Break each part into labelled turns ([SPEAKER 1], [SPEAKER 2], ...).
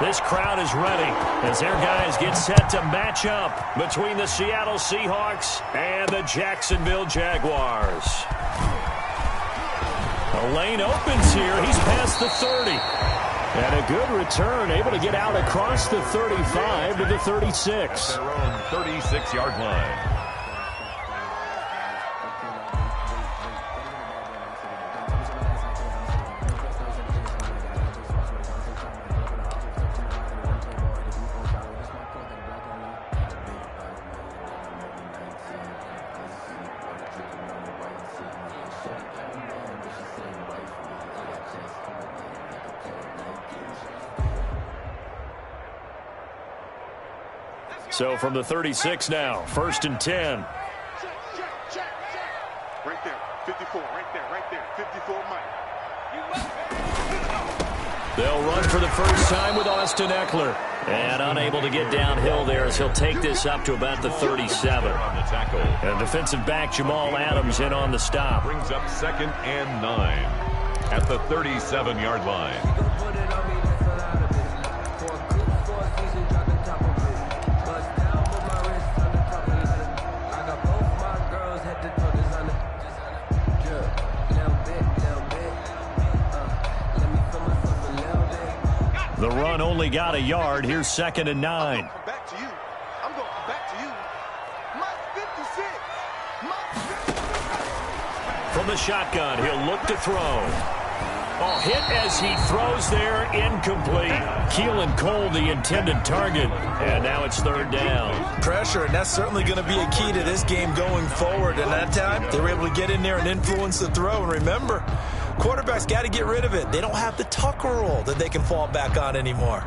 [SPEAKER 1] This crowd is ready as their guys get set to match up between the Seattle Seahawks and the Jacksonville Jaguars. The lane opens here. He's past the 30. And a good return, able to get out across the 35 to the 36.
[SPEAKER 2] At their own 36-yard line.
[SPEAKER 1] So from the 36 now, 1st and 10.
[SPEAKER 3] Right there, 54, right there, 54, Mike.
[SPEAKER 1] They'll run for the first time with Austin Eckler. And unable to get downhill there as he'll take this up to about the 37.
[SPEAKER 2] On the tackle.
[SPEAKER 1] And defensive back Jamal Adams in on the stop.
[SPEAKER 2] Brings up 2nd and 9 at the 37-yard line.
[SPEAKER 1] The run only got a yard. Here's 2nd and 9.
[SPEAKER 3] Back to you. I'm going back to you. Mike 56. Mike 56.
[SPEAKER 1] From the shotgun, he'll look to throw. Oh, hit as he throws there, incomplete. Keelan Cole, the intended target. And now it's 3rd down.
[SPEAKER 4] Pressure, and that's certainly going to be a key to this game going forward. And that time, they were able to get in there and influence the throw. And remember, quarterbacks got to get rid of it. They don't have the Tucker roll that they can fall back on anymore.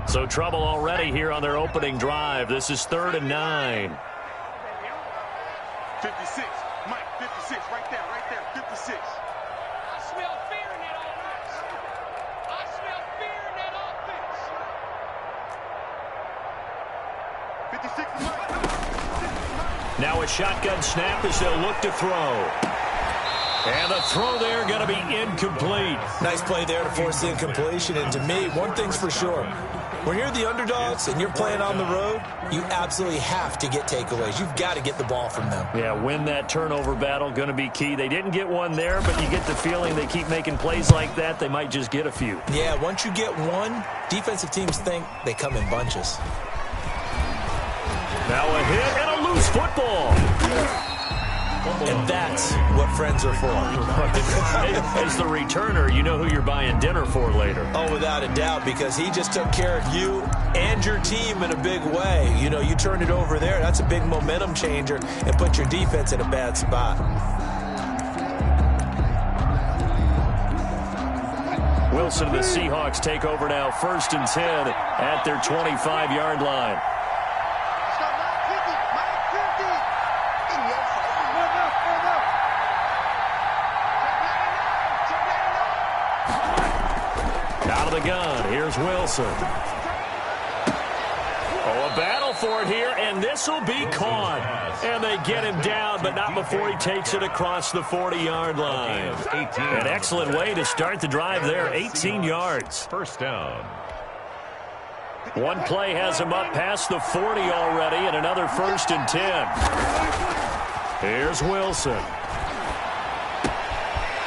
[SPEAKER 1] So trouble already here on their opening drive. This is 3rd and 9.
[SPEAKER 3] 56. Mike 56. Right there, 56.
[SPEAKER 5] I smell fear in that offense. I smell fear in that offense.
[SPEAKER 3] 56 Mike.
[SPEAKER 1] Now a shotgun snap as they'll look to throw. And the throw there going to be incomplete.
[SPEAKER 4] Nice play there to force the incompletion. And to me, one thing's for sure. When you're the underdogs and you're playing on the road, you absolutely have to get takeaways. You've got to get the ball from them.
[SPEAKER 1] Yeah, win that turnover battle, going to be key. They didn't get one there, but you get the feeling they keep making plays like that, they might just get a few.
[SPEAKER 4] Yeah, once you get one, defensive teams think they come in bunches.
[SPEAKER 1] Now a hit and a loose football.
[SPEAKER 4] And that's what friends are for.
[SPEAKER 1] As the returner, you know who you're buying dinner for later.
[SPEAKER 4] Oh, without a doubt, because he just took care of you and your team in a big way. You know, you turned it over there. That's a big momentum changer and put your defense in a bad spot.
[SPEAKER 1] Wilson and the Seahawks take over now, 1st and 10 at their 25-yard line. Out of the gun, here's Wilson. Oh, a battle for it here, and this will be caught. And they get him down, but not before he takes it across the 40-yard line. An excellent way to start the drive there, 18 yards.
[SPEAKER 2] 1st down.
[SPEAKER 1] One play has him up past the 40 already, and another 1st and 10. Here's Wilson.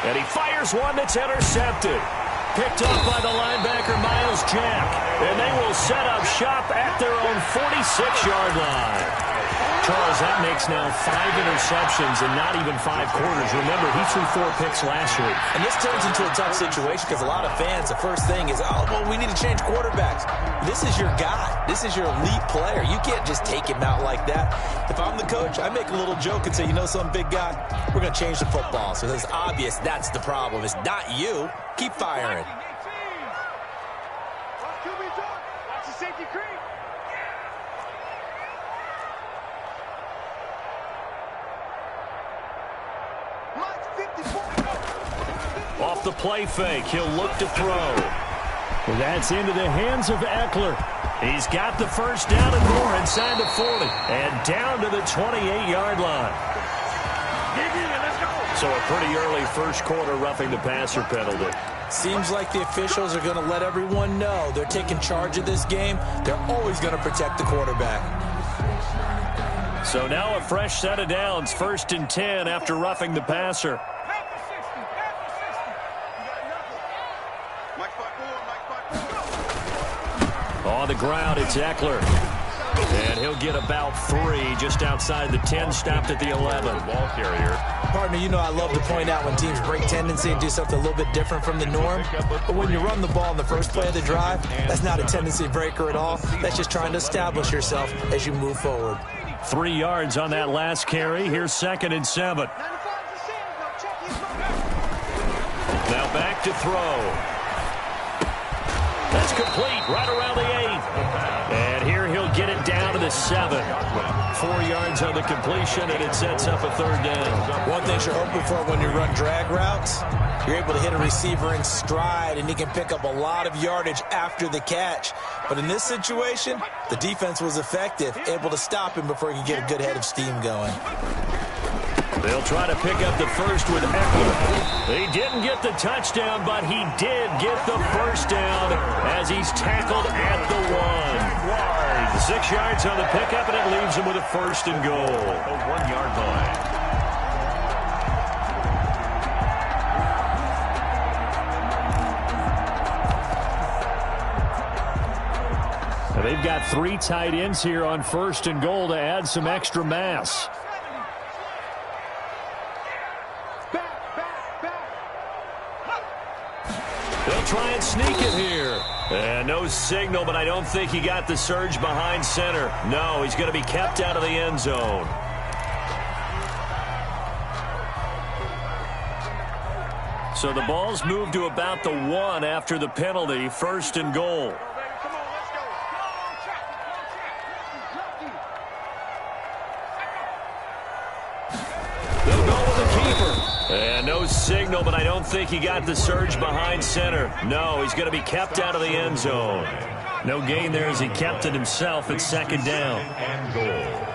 [SPEAKER 1] And he fires one that's intercepted. Picked up by the linebacker, Miles Jack. And they will set up shop at their own 46-yard line. Charles, that makes now 5 interceptions in not even 5 quarters. Remember, he threw 4 picks last week.
[SPEAKER 4] And this turns into a tough situation because a lot of fans, the first thing is, oh, well, we need to change quarterbacks. This is your guy. This is your elite player. You can't just take him out like that. If I'm the coach, I make a little joke and say, you know some big guy, we're going to change the football. So it's obvious that's the problem. It's not you. Keep firing.
[SPEAKER 3] Watch the safety creep.
[SPEAKER 1] Off the play fake, he'll look to throw. Well, that's into the hands of Eckler. He's got the first down and more inside the 40. And down to the 28-yard line. So a pretty early first quarter roughing the passer penalty.
[SPEAKER 4] Seems like the officials are going to let everyone know they're taking charge of this game. They're always going to protect the quarterback.
[SPEAKER 1] So now a fresh set of downs, 1st and 10 after roughing the passer. On the ground, it's Eckler. And he'll get about 3 just outside the 10, stopped at the 11.
[SPEAKER 2] Ball carrier.
[SPEAKER 4] Partner, you know I love to point out when teams break tendency and do something a little bit different from the norm. But when you run the ball in the first play of the drive, that's not a tendency breaker at all. That's just trying to establish yourself as you move forward.
[SPEAKER 1] 3 yards on that last carry. Here's 2nd and 7. Now back to throw. That's complete right around the 8. And here he'll get it down to the 7. 4 yards on the completion, and it sets up a 3rd down.
[SPEAKER 4] One thing you're hoping for when you run drag routes, you're able to hit a receiver in stride, and he can pick up a lot of yardage after the catch. But in this situation, the defense was effective, able to stop him before he could get a good head of steam going.
[SPEAKER 1] They'll try to pick up the first with Eckler. He didn't get the touchdown, but he did get the first down as he's tackled at the 1. 6 yards on the pickup, and it leaves him with a 1st and goal.
[SPEAKER 2] A 1-yard line.
[SPEAKER 1] Now they've got 3 tight ends here on 1st and goal to add some extra mass. They'll try and sneak it here. And no signal, but I don't think he got the surge behind center. No, he's going to be kept out of the end zone. So the ball's moved to about the 1 after the penalty, 1st and goal. They'll go with the keeper. And no signal, but I don't think he got the surge behind center. No, he's going to be kept out of the end zone. No gain there as he kept it himself at 2nd down.
[SPEAKER 2] And goal.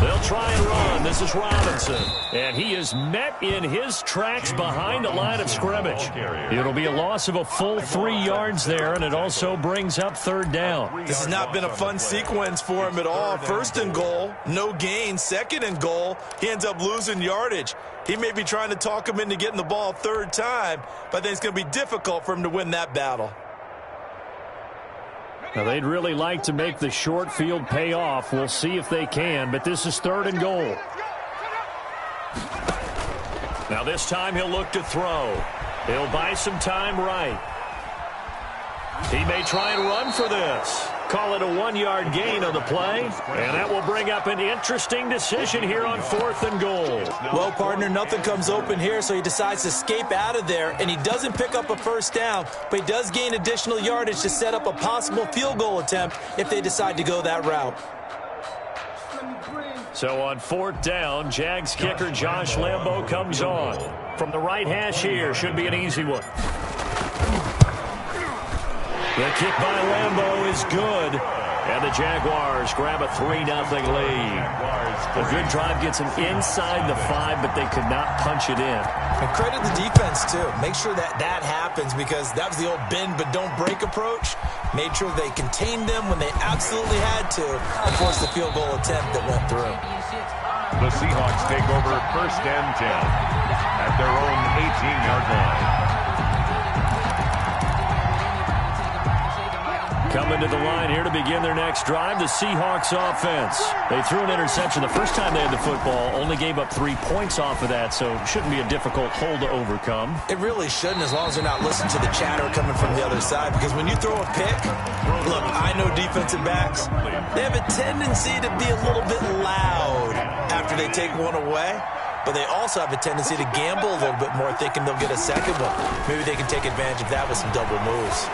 [SPEAKER 1] They'll try and run. This is Robinson. And he is met in his tracks behind the line of scrimmage. It'll be a loss of a full 3 yards there, and it also brings up 3rd down.
[SPEAKER 4] This has not been a fun sequence for him at all. 1st and goal, no gain. 2nd and goal, he ends up losing yardage. He may be trying to talk him into getting the ball a 3rd time, but I think it's going to be difficult for him to win that battle.
[SPEAKER 1] Now, they'd really like to make the short field pay off. We'll see if they can, but this is 3rd and goal. Now, this time he'll look to throw. He'll buy some time right. He may try and run for this. Call it a 1-yard gain on the play, and that will bring up an interesting decision here on 4th and goal.
[SPEAKER 4] Well, partner, nothing comes open here, so he decides to escape out of there, and he doesn't pick up a 1st down, but he does gain additional yardage to set up a possible field goal attempt if they decide to go that route.
[SPEAKER 1] So on 4th down, Jags kicker Josh Lambo comes on. From the right hash here, should be an easy one. The kick by Lambo is good. And the Jaguars grab a 3-0 lead. A good drive gets them inside the 5, but they could not punch it in.
[SPEAKER 4] And credit the defense, too. Make sure that happens, because that was the old bend but don't break approach. Made sure they contained them when they absolutely had to and forced the field goal attempt that went through.
[SPEAKER 2] The Seahawks take over 1st and 10 at their own 18-yard line.
[SPEAKER 1] Coming to the line here to begin their next drive, the Seahawks offense. They threw an interception the first time they had the football, only gave up 3 points off of that, so it shouldn't be a difficult hole to overcome.
[SPEAKER 4] It really shouldn't, as long as they're not listening to the chatter coming from the other side, because when you throw a pick, look, I know defensive backs, they have a tendency to be a little bit loud after they take one away. But they also have a tendency to gamble a little bit more, thinking they'll get a second one. Maybe they can take advantage of that with some double moves.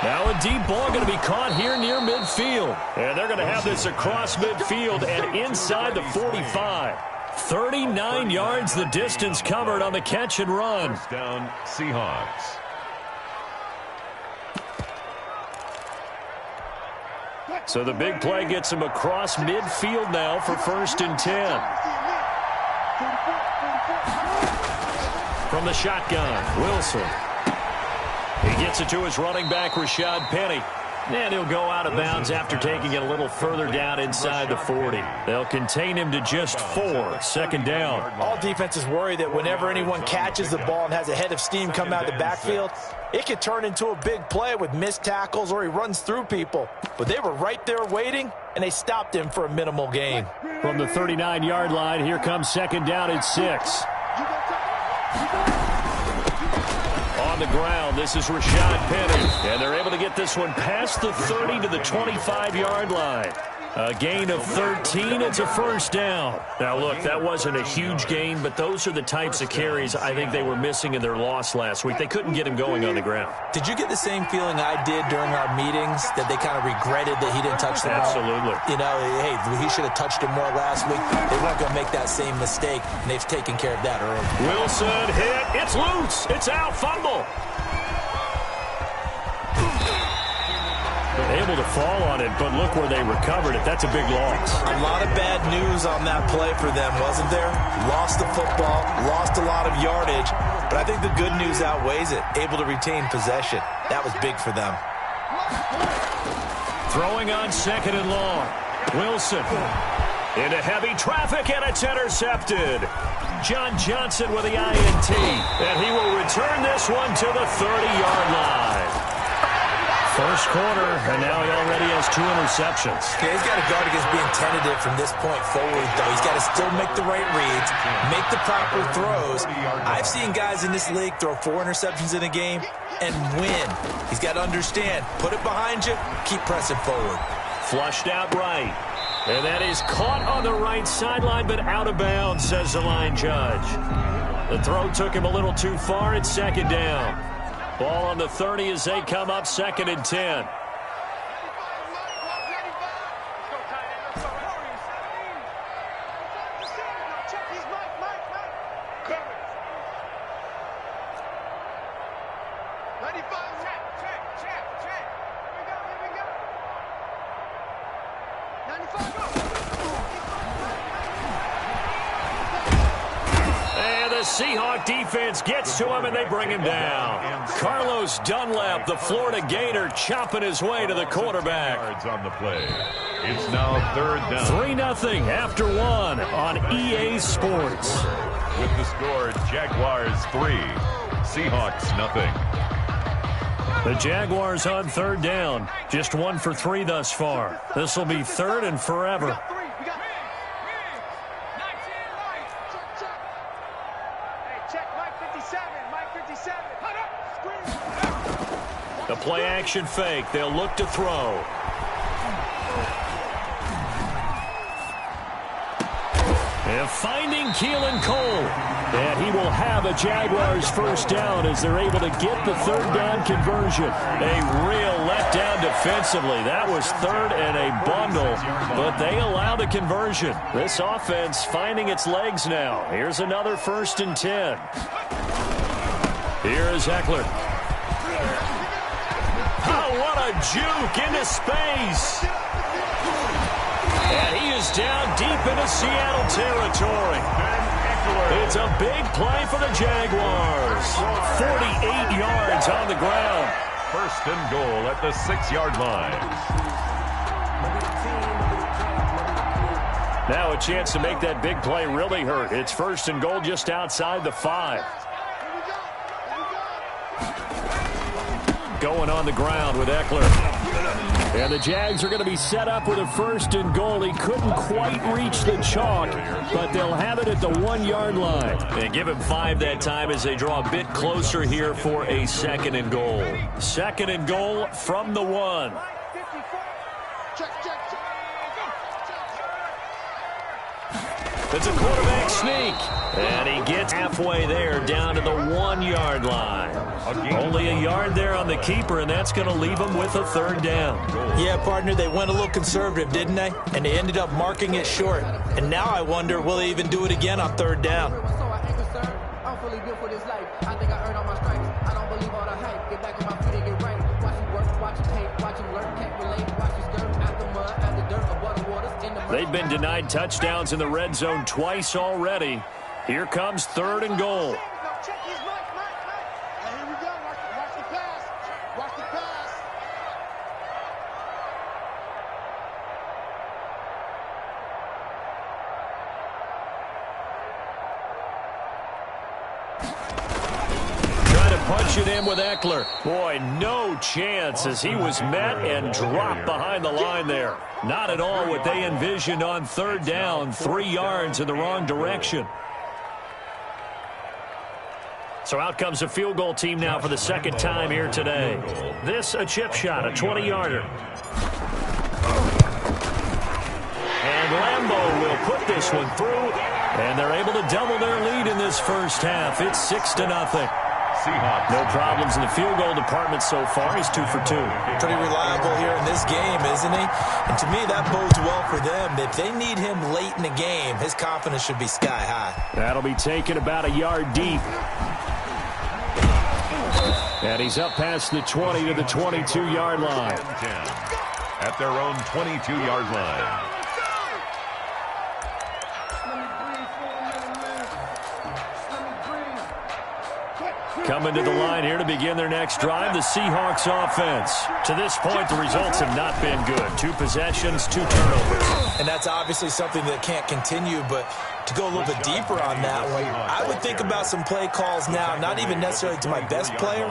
[SPEAKER 1] Now a deep ball going to be caught here near midfield. And they're going to have this across midfield and inside the 45. 39 yards the distance covered on the catch and run.
[SPEAKER 2] First down, Seahawks.
[SPEAKER 1] So the big play gets him across midfield now for 1st and 10. from the shotgun. Wilson. He gets it to his running back, Rashad Penny. And he'll go out of bounds after taking it a little further down inside the 40. They'll contain him to just 4. Second down.
[SPEAKER 4] All defenses worry that whenever anyone catches the ball and has a head of steam come out of the backfield, it could turn into a big play with missed tackles or he runs through people. But they were right there waiting, and they stopped him for a minimal gain.
[SPEAKER 1] From the 39-yard line, here comes second down and 6. On the ground, this is Rashad Penny. And they're able to get this one past the 30 to the 25-yard line. A gain of 13. It's a first down. Now, look, that wasn't a huge gain, but those are the types of carries I think they were missing in their loss last week. They couldn't get him going on the ground.
[SPEAKER 4] Did you get the same feeling I did during our meetings, that they kind of regretted that he didn't touch the ball?
[SPEAKER 1] Absolutely.
[SPEAKER 4] You know, hey, he should have touched him more last week. They weren't going to make that same mistake, and they've taken care of that early.
[SPEAKER 1] Wilson hit. It's loose. It's out. Fumble. Able to fall on it, but look where they recovered it. That's a big loss.
[SPEAKER 4] A lot of bad news on that play for them, wasn't there? Lost the football, lost a lot of yardage, but I think the good news outweighs it. Able to retain possession. That was big for them.
[SPEAKER 1] Throwing on second and long. Wilson into heavy traffic, and it's intercepted. John Johnson with the INT, and he will return this one to the 30-yard line. First quarter, and now he already has 2 interceptions.
[SPEAKER 4] Yeah, he's got to guard against being tentative from this point forward, though. He's got to still make the right reads, make the proper throws. I've seen guys in this league throw 4 interceptions in a game and win. He's got to understand, put it behind you, keep pressing forward.
[SPEAKER 1] Flushed out right. And that is caught on the right sideline, but out of bounds, says the line judge. The throw took him a little too far. It's second down. Ball on the 30 as they come up, second and 10. Seahawk defense gets to him, and they bring him down. Carlos Dunlap, the Florida Gator, chopping his way to the quarterback.
[SPEAKER 2] On the play. It's now third down.
[SPEAKER 1] 3-0 after 1 on EA Sports.
[SPEAKER 2] With the score, Jaguars 3, Seahawks nothing.
[SPEAKER 1] The Jaguars on third down. Just 1 for 3 thus far. This will be third and forever. The play-action fake. They'll look to throw. And finding Keelan Cole. And he will have a Jaguars first down as they're able to get the third down conversion. A real letdown defensively. That was third and a bundle, but they allow the conversion. This offense finding its legs now. Here's another first and 10. Here is Eckler. Oh, what a juke into space. And he is down deep into Seattle territory. It's a big play for the Jaguars. 48 yards on the ground.
[SPEAKER 2] First and goal at the 6-yard line.
[SPEAKER 1] Now a chance to make that big play really hurt. It's first and goal just outside the 5. Going on the ground with Eckler. And the Jags are going to be set up with a first and goal. He couldn't quite reach the chalk, but they'll have it at the 1-yard line. They give him 5 that time as they draw a bit closer here for a second and goal. Second and goal from the 1. It's a quarterback sneak. And he gets halfway there down to the 1-yard line. Only a yard there on the keeper, and that's going to leave him with a third down.
[SPEAKER 4] Yeah, partner, they went a little conservative, didn't they? And they ended up marking it short. And now I wonder, will they even do it again on third down?
[SPEAKER 6] I'm fully built for this life. I think I earned all my stripes. I don't believe all the hype. Get back on my feet and get right. Watch him work, watch him paint, watch him learn, can't relate. Watch his skirt, after mud, after dirt, above the waters, in the mud.
[SPEAKER 1] They've been denied touchdowns in the red zone twice already. Here comes third and goal.
[SPEAKER 3] Check his
[SPEAKER 1] punch it in with Eckler. Boy, no chance as he was met and dropped behind the line there. Not at all what they envisioned on third down, 3 yards in the wrong direction. So out comes a field goal team now for the second time here today. This a chip shot, a 20-yarder. And Lambeau will put this one through, and they're able to double their lead in this first half. It's 6-0.
[SPEAKER 2] Seahawks.
[SPEAKER 1] No problems in the field goal department so far. He's 2 for 2.
[SPEAKER 4] Pretty reliable here in this game, isn't he? And to me, that bodes well for them. If they need him late in the game, his confidence should be sky high.
[SPEAKER 1] That'll be taken about a yard deep. And he's up past the 20 to the 22-yard line.
[SPEAKER 2] At their own 22-yard line.
[SPEAKER 1] Coming to the line here to begin their next drive, the Seahawks offense. To this point, the results have not been good. 2 possessions, 2 turnovers.
[SPEAKER 4] And that's obviously something that can't continue, but to go a little bit deeper on that one, I would think about some play calls now, not even necessarily to my best player,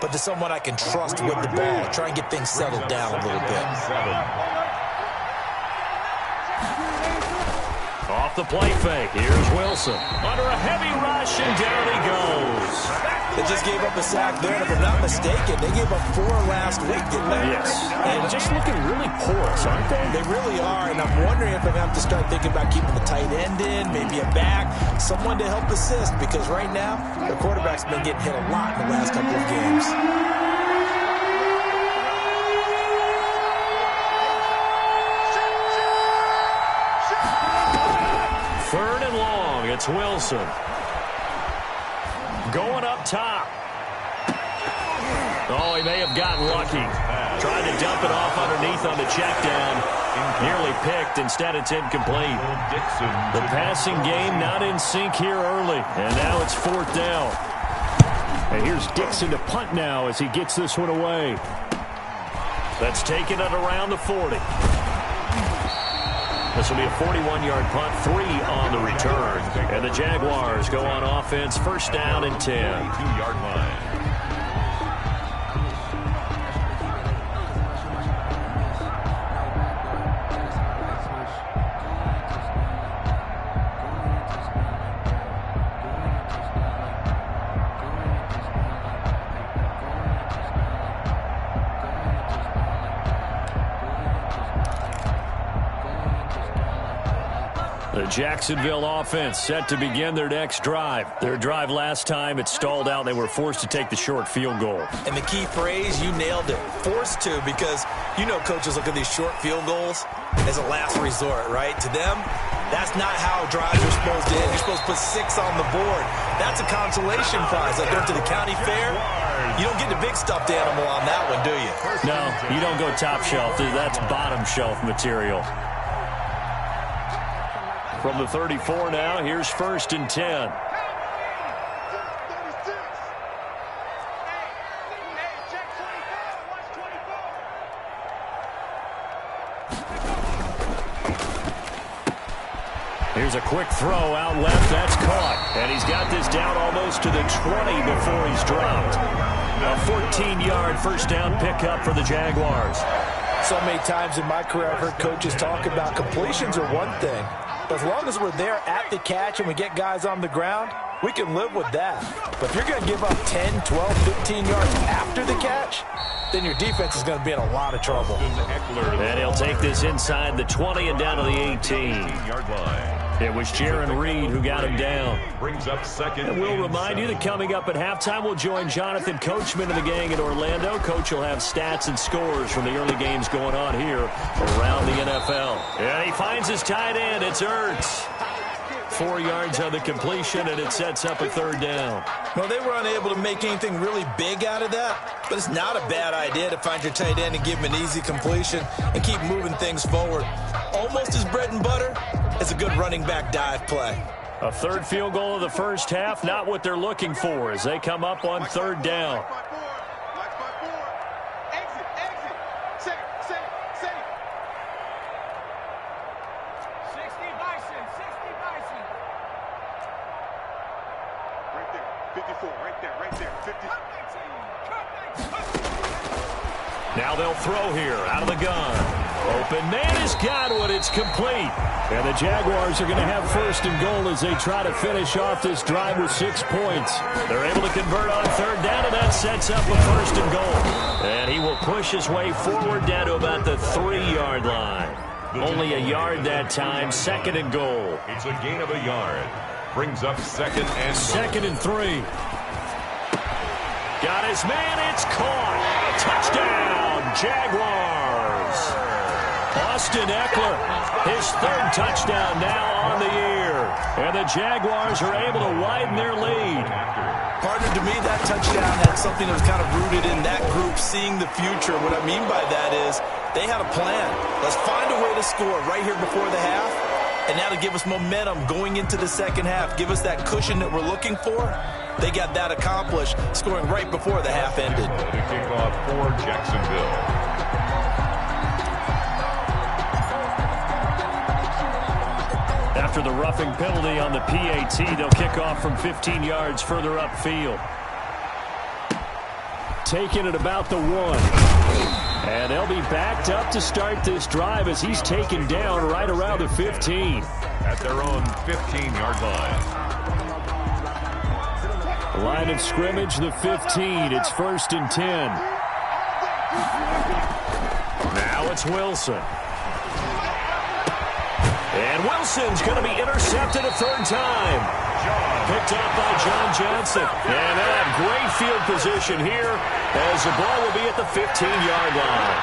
[SPEAKER 4] but to someone I can trust with the ball. Try and get things settled down a little bit.
[SPEAKER 1] Off the play fake, here's Wilson. Under a heavy rush, and down he goes.
[SPEAKER 4] They just gave up a sack there, and if I'm not mistaken, they gave up 4 last week, didn't they?
[SPEAKER 1] Yes, and just looking really porous, aren't they?
[SPEAKER 4] They really are, and I'm wondering if I'm going to have to start thinking about keeping the tight end in, maybe a back, someone to help assist, because right now, the quarterback's been getting hit a lot in the last couple of games.
[SPEAKER 1] Third and long, it's Wilson. Going up top. Oh, he may have gotten lucky. Trying to dump it off underneath on the check down. Nearly picked. Instead, it's incomplete. The passing game not in sync here early. And now it's 4th down. And here's Dixon to punt now as he gets this one away. That's taken at around the 40. This will be a 41-yard punt, 3 on the return. And the Jaguars go on offense, first down and 10.
[SPEAKER 2] 2-yard line.
[SPEAKER 1] The Jacksonville offense set to begin their next drive. Their drive last time, it stalled out. They were forced to take the short field goal.
[SPEAKER 4] And the key phrase, you nailed it. Forced to, because you know coaches look at these short field goals as a last resort, right? To them, that's not how drives are supposed to end. You're supposed to put 6 on the board. That's a consolation prize. Like going to the county fair, you don't get the big stuffed animal on that one, do you?
[SPEAKER 1] No, you don't go top shelf. That's bottom shelf material. From the 34 now, here's 1st and 10. Here's a quick throw out left. That's caught. And he's got this down almost to the 20 before he's dropped. A 14-yard first down pickup for the Jaguars.
[SPEAKER 4] So many times in my career, I've heard coaches talk about completions are one thing. But as long as we're there at the catch and we get guys on the ground, we can live with that. But if you're going to give up 10, 12, 15 yards after the catch, then your defense is going to be in a lot of trouble.
[SPEAKER 1] And he'll take this inside the 20 and down to the 18-yard line. It was Jaron Reed who got him down.
[SPEAKER 2] Brings up second.
[SPEAKER 1] And we'll remind you that coming up at halftime, we'll join Jonathan Coachman and the gang in Orlando. Coach will have stats and scores from the early games going on here around the NFL. And he finds his tight end. It's Ertz. 4 yards on the completion, and it sets up a 3rd down.
[SPEAKER 4] Well, they were unable to make anything really big out of that, but it's not a bad idea to find your tight end and give him an easy completion and keep moving things forward. Almost as bread and butter as a good running back dive play.
[SPEAKER 1] A 3rd field goal of the first half, not what they're looking for as they come up on 3rd down.
[SPEAKER 3] 54, right there, 50.
[SPEAKER 1] Now they'll throw here out of the gun. Open man is Godwin. It's complete. And the Jaguars are going to have first and goal as they try to finish off this drive with 6 points. They're able to convert on third down, and that sets up a first and goal. And he will push his way forward down to about the 3-yard line. Only a yard that time, second and goal.
[SPEAKER 2] It's a gain of a yard. Brings up second and
[SPEAKER 1] 3. Got his man, it's caught. Touchdown, Jaguars. Austin Eckler, his 3rd touchdown now on the year. And the Jaguars are able to widen their lead.
[SPEAKER 4] Partner, to me, that touchdown had something that was kind of rooted in that group seeing the future. What I mean by that is they had a plan. Let's find a way to score right here before the half. And now to give us momentum going into the second half, give us that cushion that we're looking for. They got that accomplished, scoring right before the half ended.
[SPEAKER 2] The kickoff for Jacksonville.
[SPEAKER 1] After the roughing penalty on the PAT, they'll kick off from 15 yards further upfield. Taking it about the 1. And they'll be backed up to start this drive as he's taken down right around the 15.
[SPEAKER 2] At their own 15-yard line.
[SPEAKER 1] Line of scrimmage, the 15. It's first and 10. Now it's Wilson. And Wilson's going to be intercepted a 3rd time. Picked up by John Johnson. And they'll have great field position here as the ball will be at the 15-yard line.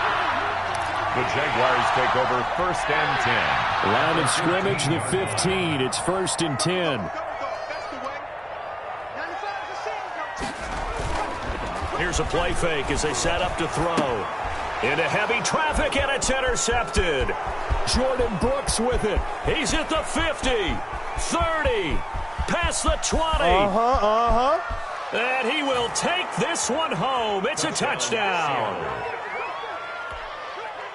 [SPEAKER 2] The Jaguars take over first and 10.
[SPEAKER 1] Line of scrimmage, the 15. It's first and 10. Here's a play fake as they set up to throw. Into heavy traffic, and it's intercepted. Jordan Brooks with it. He's at the 50, 30, past the 20. And he will take this one home. It's a touchdown.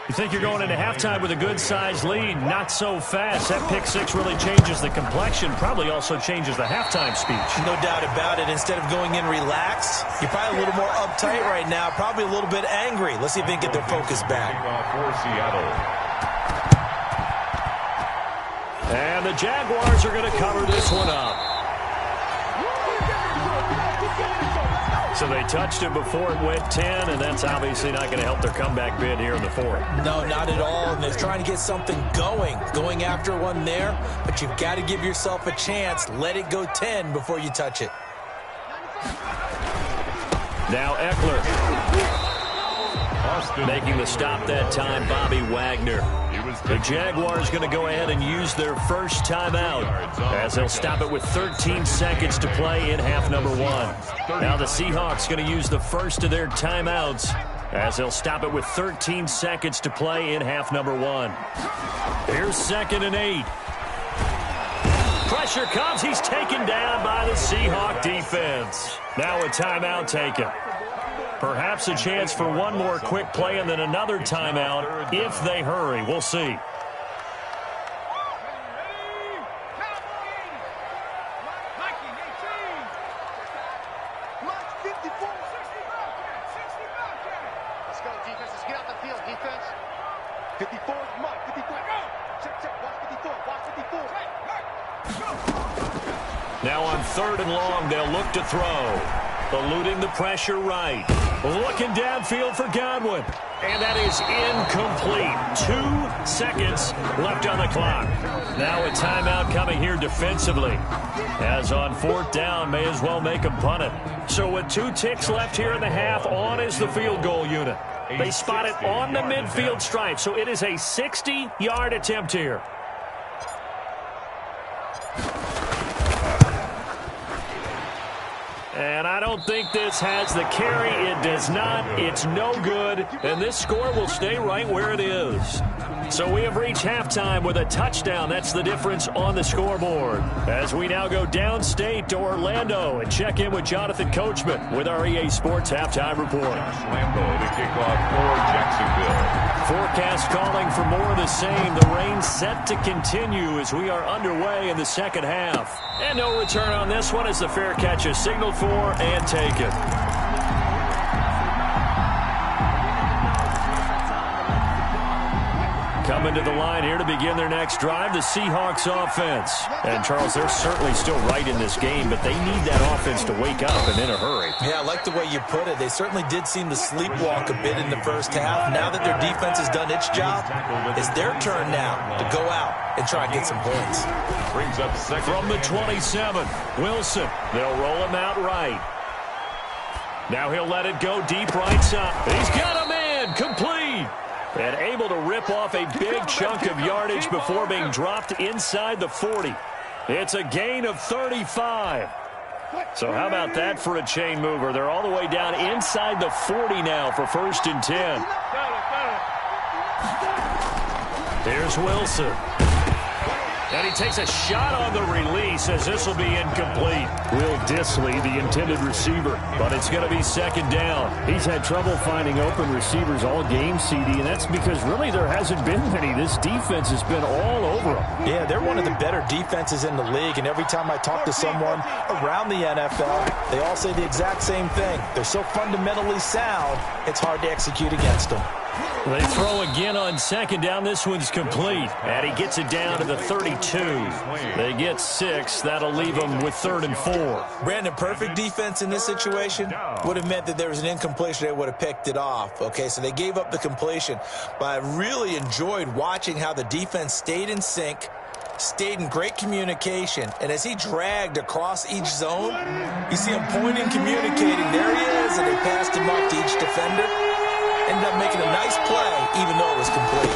[SPEAKER 1] You think you're going into halftime with a good-sized lead. Not so fast. That pick 6 really changes the complexion. Probably also changes the halftime speech.
[SPEAKER 4] No doubt about it. Instead of going in relaxed, you're probably a little more uptight right now. Probably a little bit angry. Let's see if they can get their focus back.
[SPEAKER 2] For Seattle.
[SPEAKER 1] And the Jaguars are going to cover this one up. So they touched it before it went 10, and that's obviously not going to help their comeback bid here in the 4th.
[SPEAKER 4] No, not at all. And they're trying to get something going after one there. But you've got to give yourself a chance. Let it go 10 before you touch it.
[SPEAKER 1] Now Eckler. Making the stop that time, Bobby Wagner. The Jaguars going to go ahead and use their first timeout as they'll stop it with 13 seconds to play in half number 1. Now the Seahawks going to use the first of their timeouts as they'll stop it with 13 seconds to play in half number 1. Here's 2nd and 8. Pressure comes. He's taken down by the Seahawk defense. Now a timeout taken. Perhaps a chance for one more quick play and then another timeout if they hurry. We'll see.
[SPEAKER 3] Let's go, defense. Let's get out the field, defense. 54 is Mike. 54. Check. Watch 54.
[SPEAKER 1] Now on 3rd and long, they'll look to throw. Eluding the pressure right. Looking downfield for Godwin. And that is incomplete. 2 seconds left on the clock. Now a timeout coming here defensively. As on 4th down, may as well make them punt it. So with 2 ticks left here in the half, on is the field goal unit. They spot it on the midfield stripe, so it is a 60-yard attempt here. And I don't think this has the carry. It does not. It's no good. And this score will stay right where it is. So we have reached halftime with a touchdown. That's the difference on the scoreboard. As we now go downstate to Orlando and check in with Jonathan Coachman with our EA Sports Halftime Report.
[SPEAKER 2] Lambeau to kick off for Jacksonville.
[SPEAKER 1] Forecast calling for more of the same. The rain set to continue as we are underway in the second half. And no return on this one as the fair catch is signaled for and taken. Coming to the line here to begin their next drive, the Seahawks offense. And, Charles, they're certainly still right in this game, but they need that offense to wake up and in a hurry.
[SPEAKER 4] Yeah, I like the way you put it. They certainly did seem to sleepwalk a bit in the first half. Now that their defense has done its job, it's their turn now to go out and try and get some points.
[SPEAKER 2] Brings up second.
[SPEAKER 1] From the 27, Wilson. They'll roll him out right. Now he'll let it go deep right side. He's got a man complete. And able to rip off a big chunk of yardage before being dropped inside the 40. It's a gain of 35. So how about that for a chain mover? They're all the way down inside the 40 now for 1st and 10. Here's Wilson. And he takes a shot on the release as this will be incomplete. Will Dissly, the intended receiver, but it's going to be 2nd down. He's had trouble finding open receivers all game, CD, and that's because really there hasn't been many. This defense has been all over them.
[SPEAKER 4] Yeah, they're one of the better defenses in the league, and every time I talk to someone around the NFL, they all say the exact same thing. They're so fundamentally sound, it's hard to execute against them.
[SPEAKER 1] They throw again on 2nd down. This one's complete. And he gets it down to the 32. They get 6. That'll leave them with 3rd and 4.
[SPEAKER 4] Brandon, perfect defense in this situation would have meant that there was an incompletion. They would have picked it off. Okay, so they gave up the completion. But I really enjoyed watching how the defense stayed in sync, stayed in great communication. And as he dragged across each zone, you see him pointing, communicating. There he is, and they passed him off to each defender. Ended up making a nice play, even though it was complete.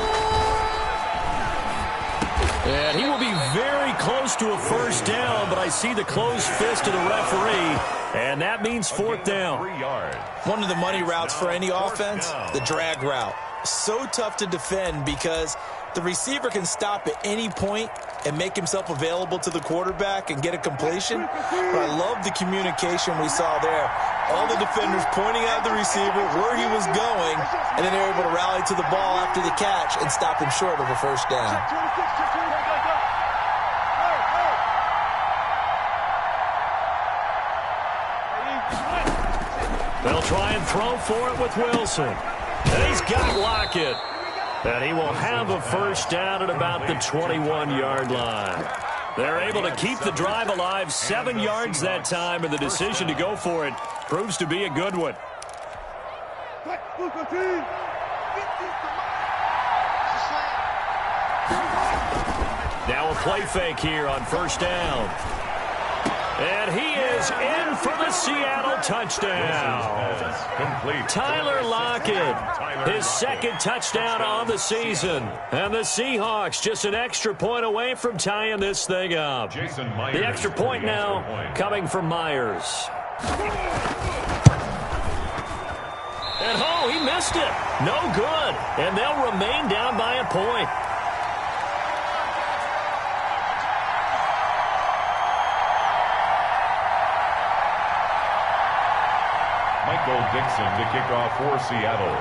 [SPEAKER 1] And he will be very close to a 1st down, but I see the closed fist of the referee, and that means 4th down.
[SPEAKER 2] 3 yards.
[SPEAKER 4] One of the money routes for any offense, the drag route. So tough to defend because the receiver can stop at any point and make himself available to the quarterback and get a completion. But I love the communication we saw there. All the defenders pointing at the receiver where he was going, and then they were able to rally to the ball after the catch and stop him short of a 1st down.
[SPEAKER 1] They'll try and throw for it with Wilson. And he's got Lockett. And he will have a 1st down at about the 21-yard line. They're able to keep the drive alive, 7 yards that time, and the decision to go for it proves to be a good one. Now a play fake here on 1st down. And he is in for the Seattle touchdown.
[SPEAKER 2] Complete.
[SPEAKER 1] Tyler Lockett, his 2nd touchdown on the season. And the Seahawks just an extra point away from tying this thing up. The extra point now coming from Myers. And oh, he missed it. No good. And they'll remain down by a point.
[SPEAKER 2] Dixon to kick off for Seattle.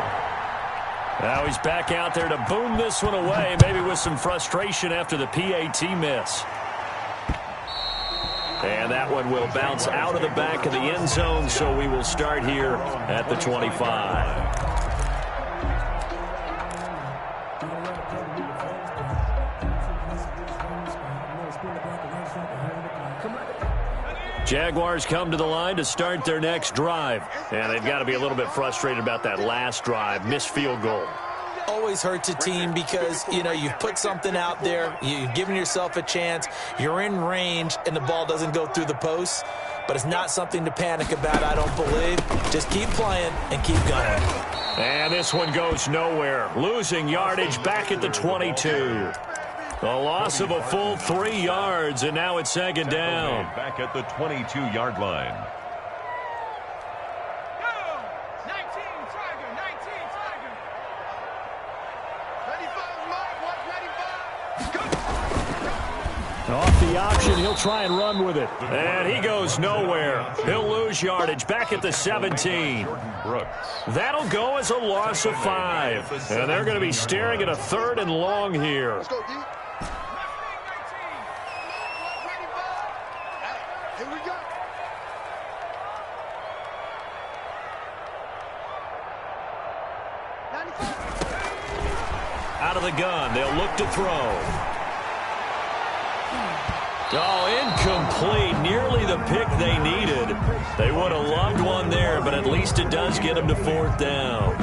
[SPEAKER 1] Now he's back out there to boom this one away, maybe with some frustration after the PAT miss. And that one will bounce out of the back of the end zone, so we will start here at the 25. Jaguars come to the line to start their next drive. And they've got to be a little bit frustrated about that last drive, missed field goal.
[SPEAKER 4] Always hurts a team because, you know, you've put something out there, you've given yourself a chance, you're in range, and the ball doesn't go through the posts. But it's not something to panic about, I don't believe. Just keep playing and keep going.
[SPEAKER 1] And this one goes nowhere. Losing yardage back at the 22. A loss of a full 3 yards, and now it's 2nd down.
[SPEAKER 2] Back at the 22-yard line.
[SPEAKER 1] Off the option, he'll try and run with it. And he goes nowhere. He'll lose yardage back at the 17. That'll go as a loss of 5. And they're going to be staring at a 3rd and long here.
[SPEAKER 3] Let's go, D. Here we go.
[SPEAKER 1] Out of the gun, they'll look to throw. Oh, incomplete. Nearly the pick they needed. They would have loved one there, but at least it does get them to 4th down.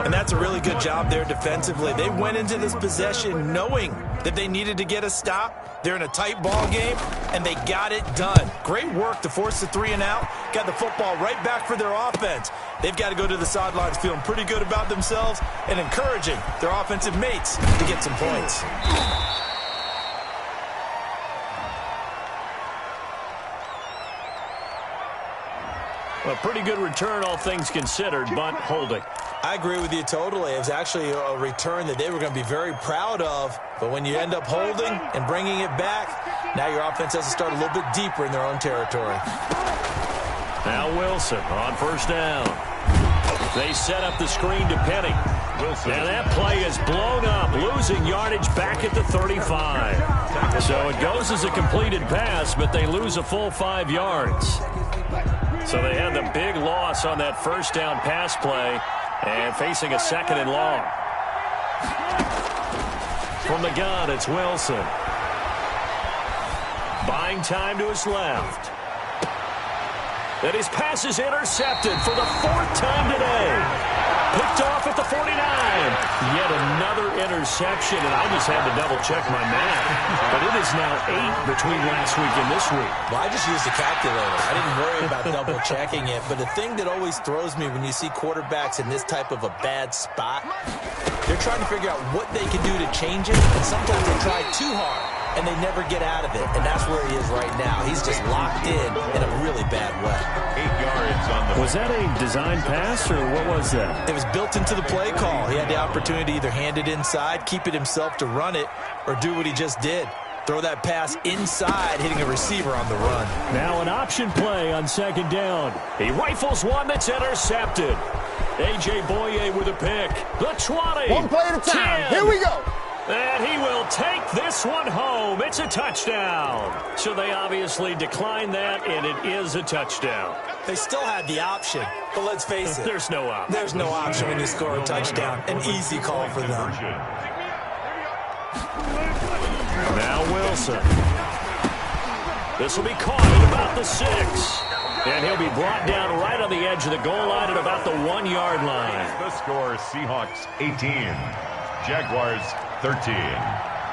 [SPEAKER 4] And that's a really good job there defensively. They went into this possession knowing that they needed to get a stop. They're in a tight ball game, and they got it done. Great work to force the 3 and out. Got the football right back for their offense. They've got to go to the sidelines feeling pretty good about themselves and encouraging their offensive mates to get some points.
[SPEAKER 1] A pretty good return, all things considered, but holding.
[SPEAKER 4] I agree with you totally. It was actually a return that they were going to be very proud of. But when you end up holding and bringing it back, now your offense has to start a little bit deeper in their own territory.
[SPEAKER 1] Now Wilson on 1st down. They set up the screen to Penny. And that play is blown up, losing yardage back at the 35. So it goes as a completed pass, but they lose a full 5 yards. So they had the big loss on that 1st down pass play and facing a 2nd and long. From the gun, it's Wilson. Buying time to his left. And his pass is intercepted for the 4th time today. Picked off at the 49. Yet another interception, and I just had to double-check my math. But it is now 8 between last week and this week.
[SPEAKER 4] Well, I just used a calculator. I didn't worry about double-checking it. But the thing that always throws me when you see quarterbacks in this type of a bad spot, they're trying to figure out what they can do to change it, and sometimes they try too hard, and they never get out of it. And that's where he is right now. He's just locked in a really bad way.
[SPEAKER 2] 8 yards on the...
[SPEAKER 1] Was that a design pass, or what was that?
[SPEAKER 4] It was built into the play call. He had the opportunity to either hand it inside, keep it himself to run it, or do what he just did. Throw that pass inside, hitting a receiver on the run.
[SPEAKER 1] Now an option play on 2nd down. He rifles one that's intercepted. A.J. Boye with a pick. The 20.
[SPEAKER 3] One play at a time.
[SPEAKER 1] 10.
[SPEAKER 3] Here we go.
[SPEAKER 1] And he will take this one home. It's a touchdown. So they obviously declined that, and it is a touchdown.
[SPEAKER 4] They still had the option, but let's face it.
[SPEAKER 1] There's no option.
[SPEAKER 4] There's no option when you score a touchdown. An easy call for them.
[SPEAKER 1] Now Wilson. This will be caught at about the 6. And he'll be brought down right on the edge of the goal line at about the 1-yard line.
[SPEAKER 2] The score, Seahawks 18, Jaguars 13.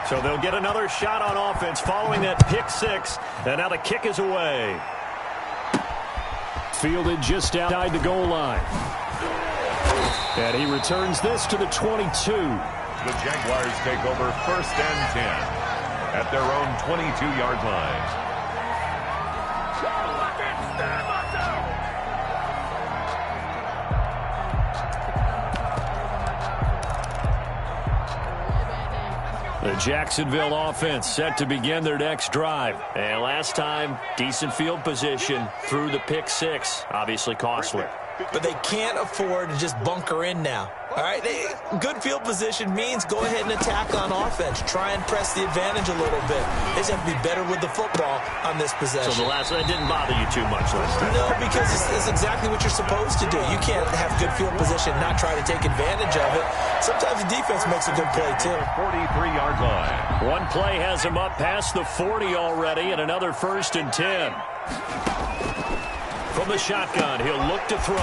[SPEAKER 1] So they'll get another shot on offense following that pick 6. And now the kick is away. Fielded just outside the goal line. And he returns this to the 22.
[SPEAKER 2] The Jaguars take over 1st and 10 at their own 22-yard line.
[SPEAKER 1] The Jacksonville offense set to begin their next drive. And last time, decent field position through the pick 6. Obviously costly.
[SPEAKER 4] But they can't afford to just bunker in now. All right, good field position means go ahead and attack on offense. Try and press the advantage a little bit. They just have to be better with the football on this possession.
[SPEAKER 1] So the last one didn't bother you too much last time?
[SPEAKER 4] No, because it's exactly what you're supposed to do. You can't have good field position and not try to take advantage of it. Sometimes the defense makes a good play, too.
[SPEAKER 2] 43-yard line.
[SPEAKER 1] One play has him up past the 40 already, and another 1st and 10. From the shotgun, he'll look to throw.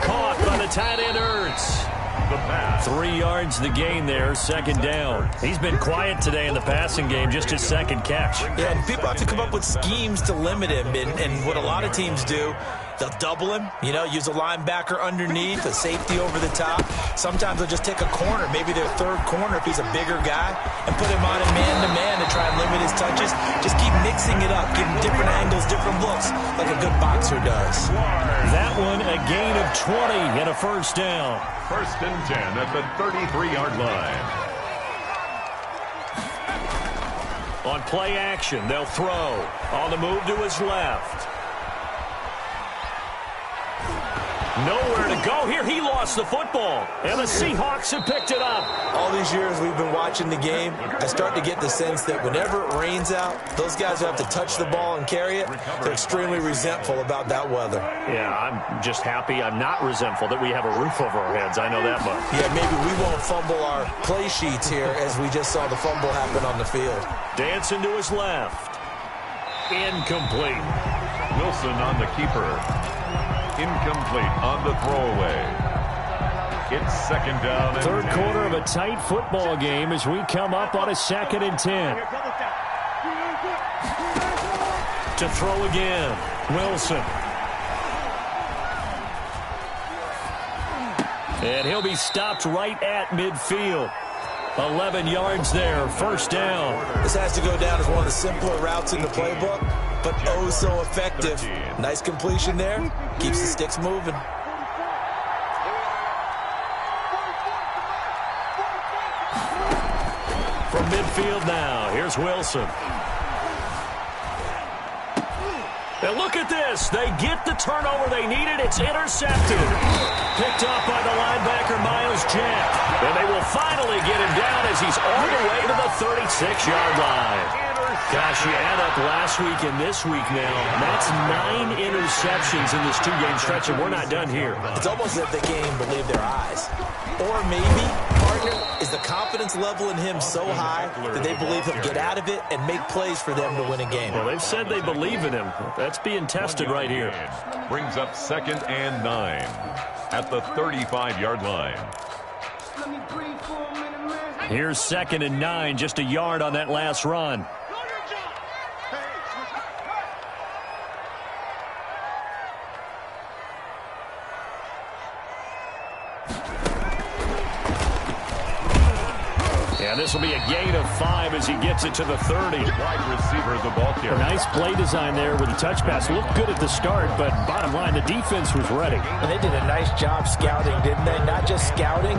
[SPEAKER 1] Caught by the tight end, Ertz.
[SPEAKER 2] The pass.
[SPEAKER 1] 3 yards the gain there, 2nd down. He's been quiet today in the passing game, just his 2nd catch.
[SPEAKER 4] Yeah, and people have to come up with schemes to limit him, and what a lot of teams do, they'll double him, use a linebacker underneath, a safety over the top. Sometimes they'll just take a corner, maybe their 3rd corner if he's a bigger guy, and put him on a man-to-man to try and limit his touches. Just keep mixing it up, give him different angles, different looks, like a good boxer does.
[SPEAKER 1] That one, a gain of 20 and a 1st down.
[SPEAKER 2] 1st and 10 at the 33-yard line.
[SPEAKER 1] On play action, they'll throw. On the move to his left. Nowhere to go here. He lost the football. And the Seahawks have picked it up.
[SPEAKER 4] All these years we've been watching the game, I start to get the sense that whenever it rains out, those guys who have to touch the ball and carry it, they're extremely resentful about that weather.
[SPEAKER 1] Yeah, I'm just happy I'm not resentful that we have a roof over our heads. I know that much.
[SPEAKER 4] Yeah, maybe we won't fumble our play sheets here as we just saw the fumble happen on the field.
[SPEAKER 1] Dancing to his left. Incomplete.
[SPEAKER 2] Wilson on the keeper. Incomplete on the throwaway. It's second down.
[SPEAKER 1] Third quarter of a tight football game as we come up on a 2nd and 10. To throw again. Wilson. And he'll be stopped right at midfield. 11 yards there, first down.
[SPEAKER 4] This has to go down as one of the simpler routes in the playbook, but oh so effective. Nice completion there. Keeps the sticks moving.
[SPEAKER 1] From midfield now, here's Wilson. And look at this. They get the turnover they needed. It's intercepted. Picked off by the linebacker, Miles Jack. And they will finally get him down as he's all the way to the 36-yard line. Gosh, you add up last week and this week now. That's 9 interceptions in this 2-game stretch, and we're not done here.
[SPEAKER 4] It's almost as if the game believed their eyes. Or maybe, partner, is the confidence level in him so high that they believe he'll get out of it and make plays for them to win a game.
[SPEAKER 1] Well, they've said they believe in him. That's being tested right here.
[SPEAKER 2] Brings up 2nd and 9 at the 35-yard line.
[SPEAKER 1] Here's 2nd and 9, just a yard on that last run. And this will be a gain of 5 as he gets it to the 30.
[SPEAKER 2] Wide receiver, the ball carrier.
[SPEAKER 1] Nice play design there with the touch pass. Looked good at the start, but bottom line, the defense was ready.
[SPEAKER 4] And they did a nice job scouting, didn't they? Not just scouting,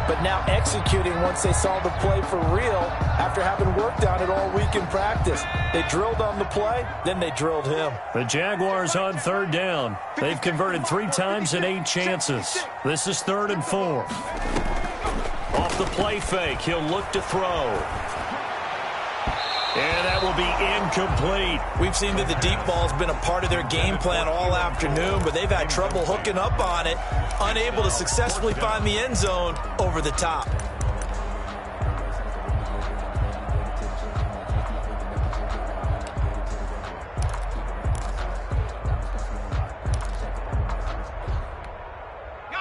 [SPEAKER 4] but now executing once they saw the play for real after having worked on it all week in practice. They drilled on the play, then they drilled him.
[SPEAKER 1] The Jaguars on 3rd down. They've converted 3 times in 8 chances. This is 3rd and 4. Off the play fake, he'll look to throw. And that will be incomplete.
[SPEAKER 4] We've seen that the deep ball's been a part of their game plan all afternoon, but they've had trouble hooking up on it, unable to successfully find the end zone over the top.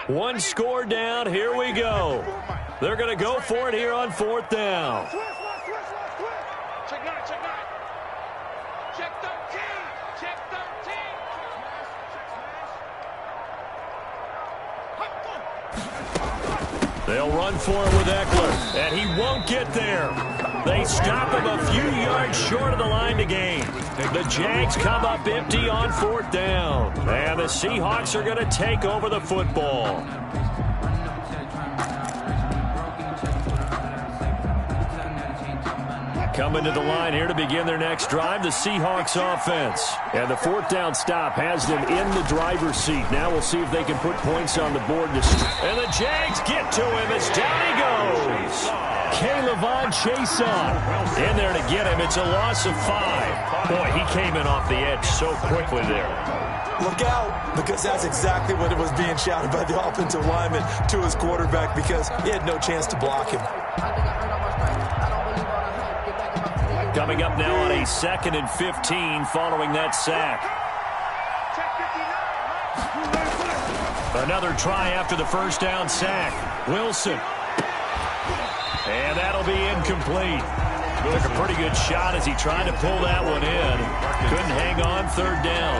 [SPEAKER 1] One score down, here we go. They're going to go for it here on 4th down.
[SPEAKER 5] Check 9, check 9. Check 13. Check 13.
[SPEAKER 1] They'll run for it with Eckler, and he won't get there. They stop him a few yards short of the line to gain. The Jags come up empty on 4th down, and the Seahawks are going to take over the football. Coming to the line here to begin their next drive, the Seahawks offense. And the 4th down stop has them in the driver's seat. Now we'll see if they can put points on the board. And the Jags get to him as down he goes. K'Lavon Chaisson in there to get him. It's a loss of 5. Boy, he came in off the edge so quickly there.
[SPEAKER 4] Look out, because that's exactly what it was being shouted by the offensive lineman to his quarterback, because he had no chance to block him.
[SPEAKER 1] Coming up now on a 2nd and 15 following that sack. Another try after the 1st down sack. Wilson. And that'll be incomplete. Took a pretty good shot as he tried to pull that one in. Couldn't hang on 3rd down.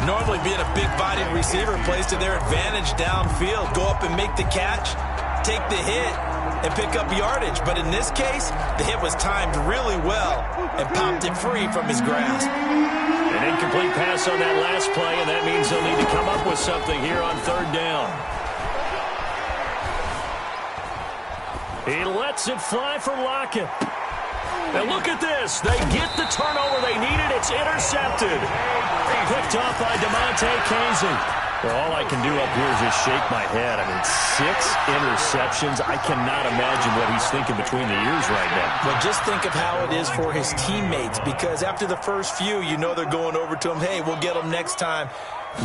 [SPEAKER 4] Normally being a big-bodied receiver plays to their advantage downfield. Go up and make the catch, take the hit, and pick up yardage. But in this case, the hit was timed really well and popped it free from his grasp.
[SPEAKER 1] An incomplete pass on that last play, and that means they'll need to come up with something here on 3rd down. He lets it fly for Lockett. And look at this. They get the turnover they needed. It's intercepted. Picked off by DeMonte Casey. Well, all I can do up here is just shake my head. I mean, 6 interceptions. I cannot imagine what he's thinking between the ears right now.
[SPEAKER 4] Well, just think of how it is for his teammates, because after the first few, you know they're going over to him, hey, we'll get them next time.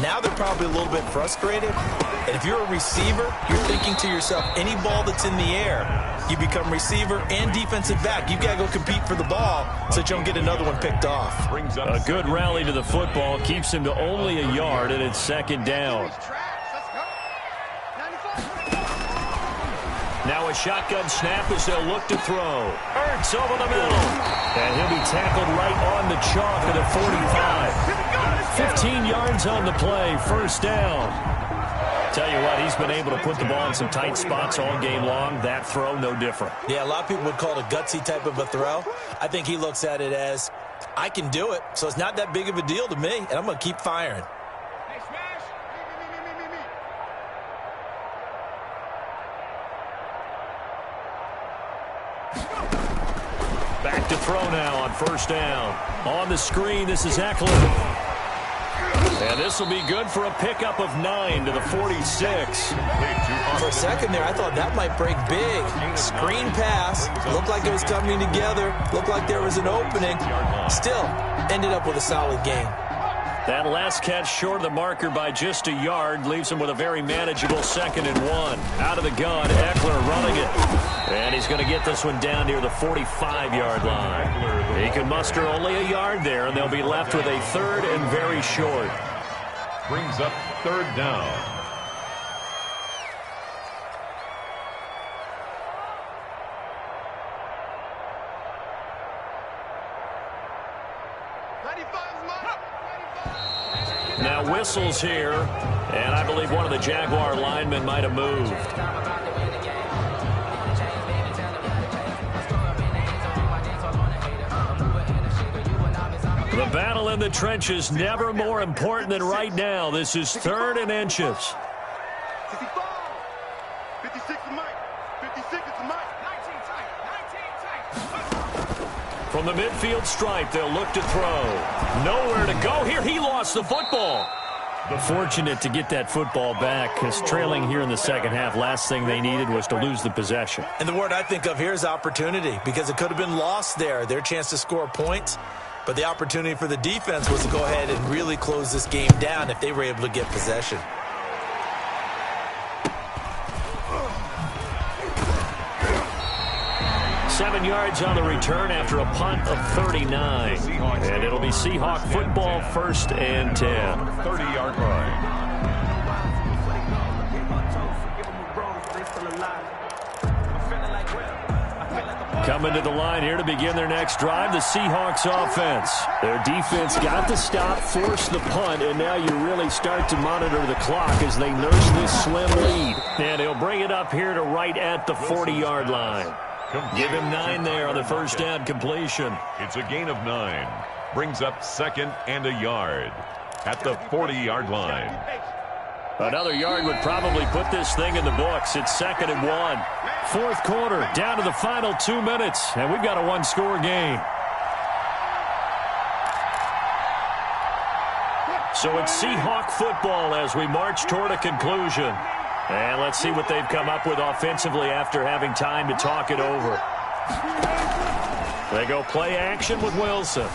[SPEAKER 4] Now they're probably a little bit frustrated. And if you're a receiver, you're thinking to yourself, any ball that's in the air, you become receiver and defensive back. You've got to go compete for the ball so that you don't get another one picked off.
[SPEAKER 1] A good rally to the football keeps him to only a yard, and it's second down. Now a shotgun snap as they'll look to throw. Ertz over the middle. And he'll be tackled right on the chalk at the 45. 15 yards on the play, first down. Tell you what, he's been able to put the ball in some tight spots all game long. That throw, no different.
[SPEAKER 4] Yeah, a lot of people would call it a gutsy type of a throw. I think he looks at it as, I can do it, so it's not that big of a deal to me, and I'm going to keep firing.
[SPEAKER 5] Hey, Smash.
[SPEAKER 1] Back to throw now on first down. On the screen, this is Eckler. And this will be good for a pickup of 9 to the 46.
[SPEAKER 4] For a second there, I thought that might break big. Screen pass. Looked like it was coming together. Looked like there was an opening. Still, ended up with a solid game.
[SPEAKER 1] That last catch short of the marker by just a yard leaves him with a very manageable 2nd and 1. Out of the gun, Eckler running it. And he's going to get this one down near the 45-yard line. He can muster only a yard there, and they'll be left with a 3rd and very short.
[SPEAKER 2] Brings up 3rd down.
[SPEAKER 1] Now whistles here, and I believe one of the Jaguar linemen might have moved. The battle in the trenches, never more important than right now. This is 3rd and inches.
[SPEAKER 3] 55. 56 is Mike. 56 is Mike.
[SPEAKER 5] 19 tight.
[SPEAKER 1] From the midfield stripe, they'll look to throw. Nowhere to go here. He lost the football. Fortunate to get that football back, because trailing here in the second half, last thing they needed was to lose the possession.
[SPEAKER 4] And the word I think of here is opportunity, because it could have been lost there. Their chance to score points. But the opportunity for the defense was to go ahead and really close this game down if they were able to get possession.
[SPEAKER 1] Seven yards on the return after a punt of 39. And it'll be Seahawk football, 1st and 10.
[SPEAKER 2] 30-yard line.
[SPEAKER 1] Coming to the line here to begin their next drive, the Seahawks offense. Their defense got the stop, forced the punt, and now you really start to monitor the clock as they nurse this slim lead. And he'll bring it up here to right at the 40-yard line. Give him 9 there on the first down completion.
[SPEAKER 2] It's a gain of 9. Brings up 2nd and a yard at the 40-yard line.
[SPEAKER 1] Another yard would probably put this thing in the books. It's 2nd and 1. 4th quarter, down to the final 2 minutes, and we've got a one-score game. So it's Seahawk football as we march toward a conclusion. And let's see what they've come up with offensively after having time to talk it over. They go play action with Wilson.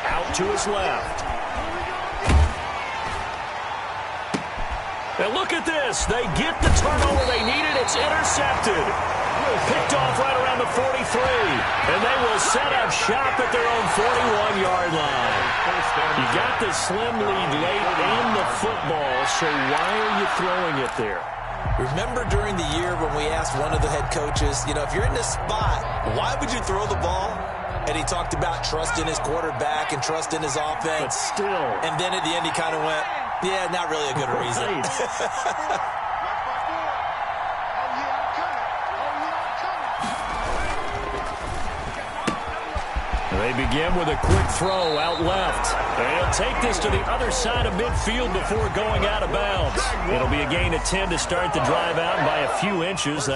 [SPEAKER 1] Out to his left. And look at this. They get the turnover they needed. It's intercepted. Picked off right around the 43. And they will set up shop at their own 41-yard line. You got the slim lead late in the football, so why are you throwing it there?
[SPEAKER 4] Remember during the year when we asked one of the head coaches, if you're in this spot, why would you throw the ball? And he talked about trust in his quarterback and trust in his offense.
[SPEAKER 1] But still.
[SPEAKER 4] And then at the end he kind of went, yeah, not really a good reason.
[SPEAKER 1] They begin with a quick throw out left. They'll take this to the other side of midfield before going out of bounds. It'll be a gain of 10 to start the drive out by a few inches.